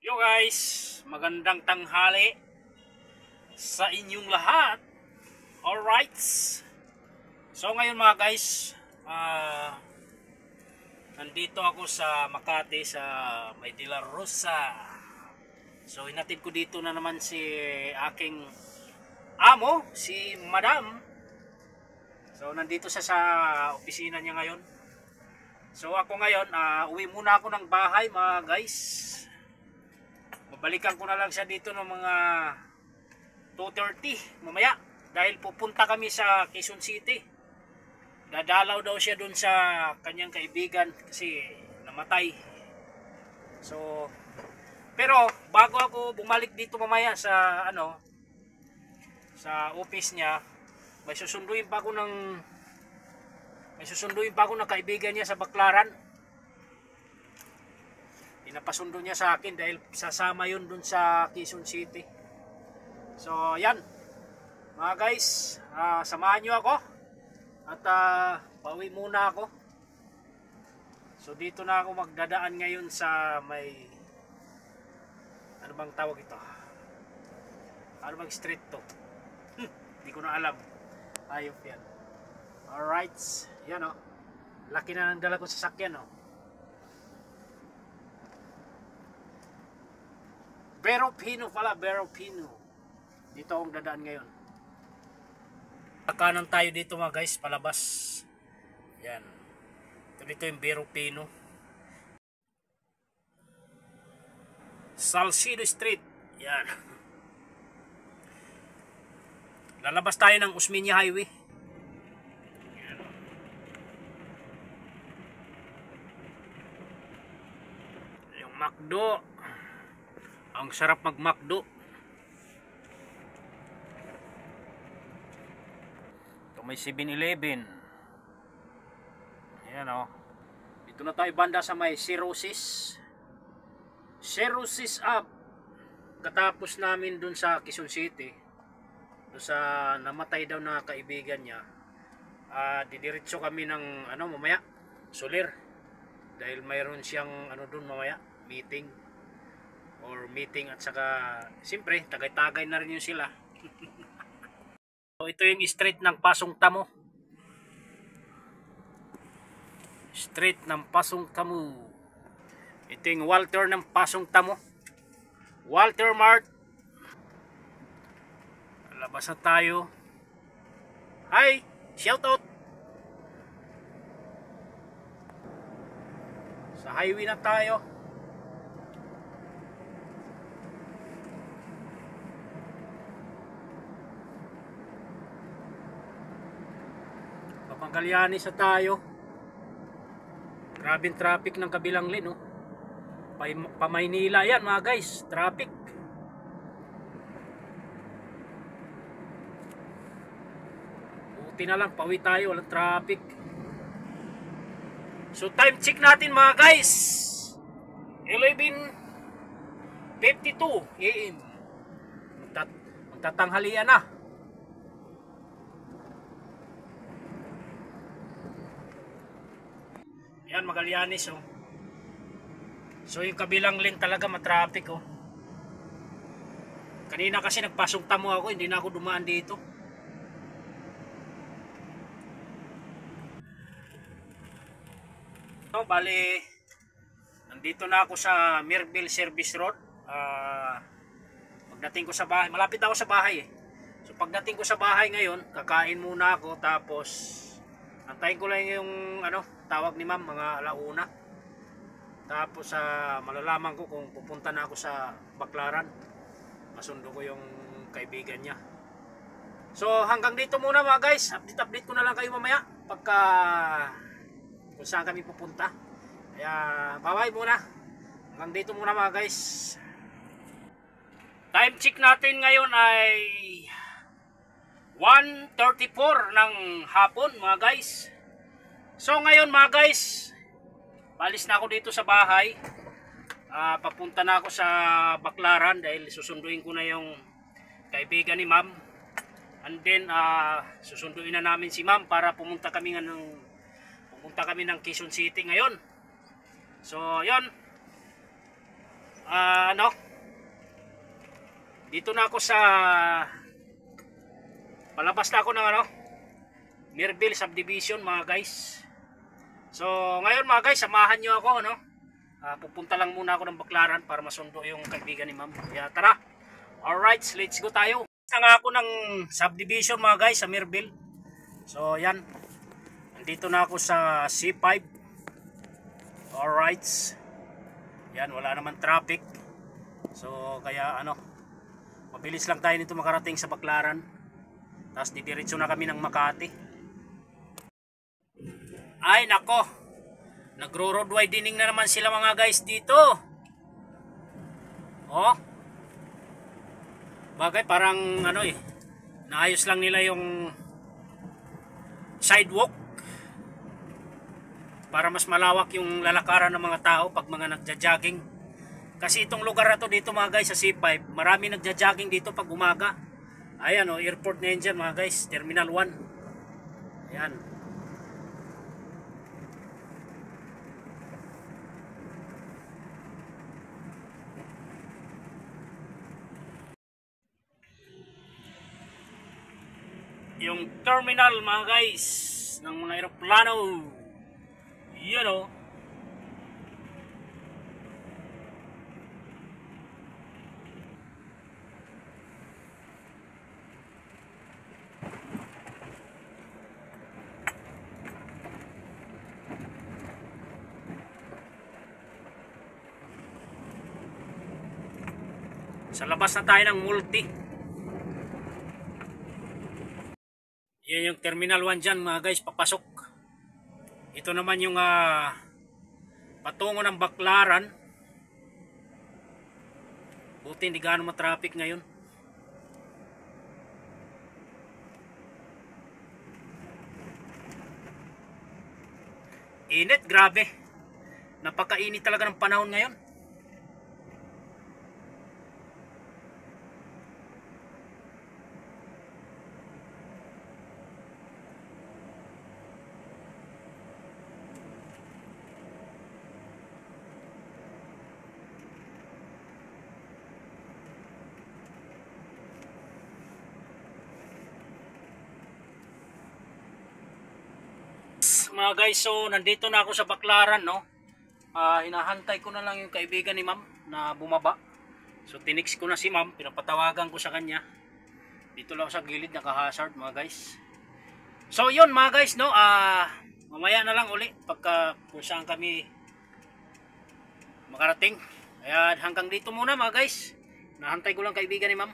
Yo guys, magandang tanghali sa inyong lahat. Alright. So ngayon mga guys, nandito ako sa Makati sa May de la Rosa. So hinatid ko dito na naman si aking amo, si Madam. So nandito siya sa opisina niya ngayon. So ako ngayon, uwi muna ako ng bahay mga guys. Babalikan ko na lang siya dito ng mga 2:30 mamaya dahil pupunta kami sa Quezon City. Dadalaw daw siya dun sa kanyang kaibigan kasi namatay. So pero bago ako bumalik dito mamaya sa sa office niya, may susunduin pa ako ng kaibigan niya sa Baclaran. Pinapasundo niya sa akin dahil sasama yun dun sa Quezon City. So yan mga guys, samahan nyo ako at pauwi muna ako. So dito na ako magdadaan ngayon sa may, ano bang tawag ito, ano bang street to? Hindi ko na alam. Ayop yan. Alright, yan o, laki na ng dala ko sa sasakyan o. Vero Pino pala, Vero Pino. Dito akong dadaan ngayon. Kanan tayo dito mga guys, palabas. Yan. Dito yung Vero Pino. Salcido Street. Yan. Lalabas tayo ng Osmeña Highway. Yan. Yung McDo. Ang sarap mag-McDo. Ito may 7-Eleven. Ayan o. Dito na tayo banda sa may Cirrhosis. Cirrhosis up. Katapos namin dun sa Quezon City, dun sa namatay daw na kaibigan niya, didiretso kami ng mamaya Soler. Dahil mayroon siyang dun mamaya meeting at saka siyempre tagay-tagay na rin yun sila. So ito yung street ng Pasong Tamo. Street ng Pasong Tamo. Ito yung Walter ng Pasong Tamo. Walter Mart. Labas na tayo. Hi! Shoutout! Sa highway na tayo. Papanggalyani sa tayo. Grabing traffic ng kabilang lane, oh. Pa Maynila yan mga guys, traffic. Buti na lang, pauwi tayo, walang traffic. So time check natin mga guys, 11:52 AM. Magtatanghalian na. Yan, Magallanes oh. So yung kabilang lane talaga matraffic oh. Kanina kasi nagpasong Tamo ako, hindi na ako dumaan dito. So bali, nandito na ako sa Mirville Service Road. Pagdating ko sa bahay, malapit ako sa bahay eh. So pagdating ko sa bahay ngayon, kakain muna ako, tapos antayin ko lang yung tawag ni ma'am, mga alauna. Tapos malalaman ko kung pupunta na ako sa Baclaran. Masundo ko yung kaibigan niya. So hanggang dito muna mga guys. Update ko na lang kayo mamaya pagka kung saan kami pupunta. Kaya bye-bye muna. Hanggang dito muna mga guys. Time check natin ngayon ay 1:34 ng hapon mga guys. So ngayon mga guys, balis na ako dito sa bahay. Papunta na ako sa Baclaran dahil susunduin ko na yung kaibigan ni ma'am. And then susunduin na namin si ma'am para pumunta kami ng Quezon City ngayon. So yon. ano, dito na ako sa palabas na ako ng ano, Mirville Subdivision mga guys. So ngayon mga guys, samahan nyo ako, no? Pupunta lang muna ako ng Baclaran para masundo yung kaibigan ni ma'am. Kaya tara, alright, let's go tayo. Nga ako ng subdivision mga guys sa Mirville. So yan, nandito na ako sa C5. Alright, yan, wala naman traffic. So kaya ano, mabilis lang tayo nito makarating sa Baclaran. Tapos didiretso na kami ng Makati. Ay nako, nagro-road widening na naman sila mga guys dito. Oh, bagay parang ano naayos lang nila yung sidewalk para mas malawak yung lalakaran ng mga tao pag mga nagja-jogging. Kasi itong lugar na to dito mga guys sa C5, marami nagja-jogging dito pag umaga. Ayan airport na yan dyan mga guys, Terminal 1. Ayan. Yung terminal mga guys ng mga eroplano. Yun o. Sa labas na tayo ng multi. Yan yung Terminal 1 dyan mga guys, papasok. Ito naman yung patungo ng Baclaran. Buti hindi gaano matraffic ngayon. Init, grabe. Napakainit talaga ng panahon ngayon. Mga guys, so nandito na ako sa Baclaran, no? Hinahantay ko na lang yung kaibigan ni ma'am na bumaba. So tinix ko na si ma'am, pinapatawagan ko sa kanya. Dito lang sa gilid, naka-hazard mga guys. So yun mga guys, no? Mamaya na lang uli pagka kung saan kami makarating. Kaya hanggang dito muna mga guys. Nahantay ko lang kaibigan ni ma'am.